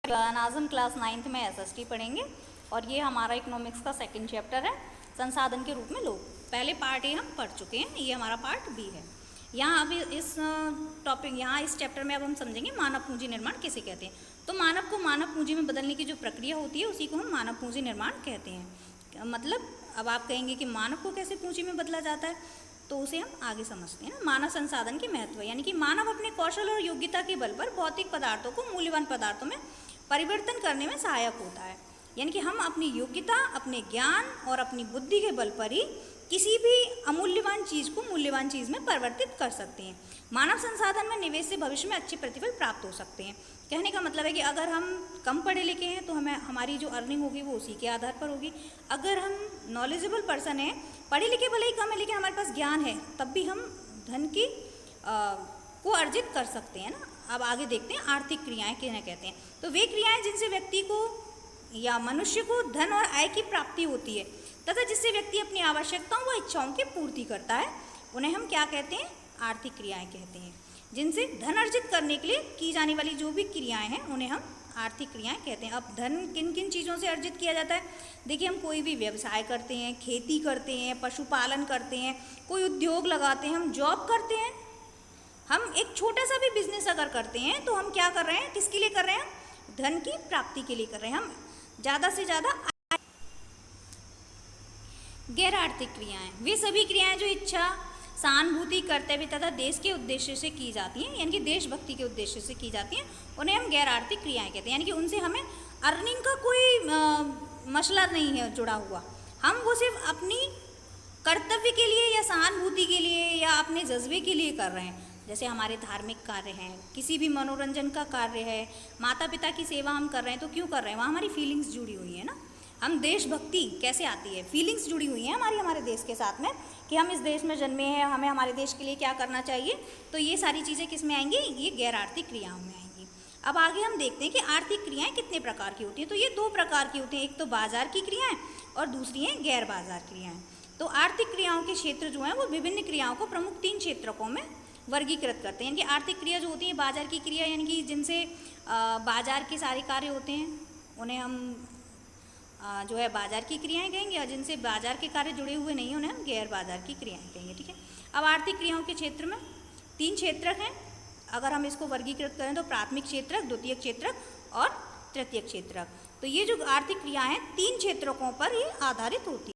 नाज़म class 9th में SST पढ़ेंगे और ये हमारा इकोनॉमिक्स का सेकंड चैप्टर है, संसाधन के रूप में लोग। पहले पार्ट ए हम पढ़ चुके हैं, ये हमारा पार्ट बी है। यहाँ अभी इस इस चैप्टर में अब हम समझेंगे मानव पूंजी निर्माण किसे कहते हैं। तो मानव को मानव पूंजी में बदलने की जो प्रक्रिया होती है उसी को हम मानव पूंजी निर्माण कहते हैं। मतलब अब आप कहेंगे कि मानव को कैसे पूंजी में बदला जाता है, तो उसे हम आगे समझते हैं ना। मानव संसाधन के महत्व, यानी कि मानव अपने कौशल और योग्यता के बल पर भौतिक पदार्थों को मूल्यवान पदार्थों में परिवर्तन करने में सहायक होता है। यानी कि हम अपनी योग्यता, अपने ज्ञान और अपनी बुद्धि के बल पर ही किसी भी अमूल्यवान चीज़ को मूल्यवान चीज़ में परिवर्तित कर सकते हैं। मानव संसाधन में निवेश से भविष्य में अच्छे प्रतिफल प्राप्त हो सकते हैं। कहने का मतलब है कि अगर हम कम पढ़े लिखे हैं तो हमें हमारी जो अर्निंग होगी वो उसी के आधार पर होगी। अगर हम नॉलेजेबल पर्सन हैं, पढ़े लिखे भले ही कम है लेकिन हमारे पास ज्ञान है, तब भी हम धन की को अर्जित कर सकते हैं ना। अब आगे देखते हैं आर्थिक क्रियाएं किन्हें कहते हैं। तो वे क्रियाएं जिनसे व्यक्ति को या मनुष्य को धन और आय की प्राप्ति होती है तथा जिससे व्यक्ति अपनी आवश्यकताओं व इच्छाओं की पूर्ति करता है, उन्हें हम क्या कहते हैं? आर्थिक क्रियाएं कहते हैं। जिनसे धन अर्जित करने के लिए की जाने वाली जो भी क्रियाएं हैं उन्हें हम आर्थिक क्रियाएं कहते हैं। अब धन किन किन चीज़ों से अर्जित किया जाता है? देखिए, हम कोई भी व्यवसाय करते हैं, खेती करते हैं, पशुपालन करते हैं, कोई उद्योग लगाते हैं, हम जॉब करते हैं, हम एक छोटा सा भी बिजनेस अगर करते हैं तो हम क्या कर रहे हैं? किसके लिए कर रहे हैं? धन की प्राप्ति के लिए कर रहे हैं। हम ज़्यादा से ज़्यादा गैर आर्थिक क्रियाएं, वे सभी क्रियाएं जो इच्छा, सहानुभूति, कर्तव्य तथा देश के उद्देश्य से की जाती हैं, यानी कि देशभक्ति के उद्देश्य से की जाती हैं, उन्हें हम गैर आर्थिक क्रियाएं कहते हैं। यानी कि उनसे हमें अर्निंग का कोई मसला नहीं है जुड़ा हुआ। हम वो सिर्फ अपनी कर्तव्य के लिए या सहानुभूति के लिए या अपने जज्बे के लिए कर रहे हैं। जैसे हमारे धार्मिक कार्य हैं, किसी भी मनोरंजन का कार्य है, माता पिता की सेवा हम कर रहे हैं, तो क्यों कर रहे हैं? वहाँ हमारी फीलिंग्स जुड़ी हुई है ना। हम देशभक्ति कैसे आती है? फीलिंग्स जुड़ी हुई हैं हमारे देश के साथ में, कि हम इस देश में जन्मे हैं, हमें हमारे देश के लिए क्या करना चाहिए। तो ये सारी चीज़ें किस में आएंगी? ये गैर आर्थिक क्रियाओं में आएंगी। अब आगे हम देखते हैं कि आर्थिक क्रियाएं कितने प्रकार की होती हैं। तो ये दो प्रकार की होती हैं, एक तो बाजार की क्रियाएं और दूसरी हैं गैर बाजार क्रियाएं। तो आर्थिक क्रियाओं के क्षेत्र जो हैं वो विभिन्न क्रियाओं को प्रमुख 3 क्षेत्रकों में वर्गीकृत करते हैं। यानी कि आर्थिक क्रिया जो होती है बाजार की क्रिया, यानी कि जिनसे बाजार के सारे कार्य होते हैं उन्हें हम जो है बाजार की क्रियाएं कहेंगे, और जिनसे बाजार के कार्य जुड़े हुए नहीं हैं उन्हें हम गैर बाजार की क्रियाएं कहेंगे। ठीक है। अब आर्थिक क्रियाओं के क्षेत्र में 3 क्षेत्रक हैं। अगर हम इसको वर्गीकृत करें तो प्राथमिक क्षेत्रक, द्वितीयक क्षेत्रक और तृतीयक क्षेत्रक। तो ये जो आर्थिक क्रियाएं हैं 3 क्षेत्रकों पर ये आधारित होती है।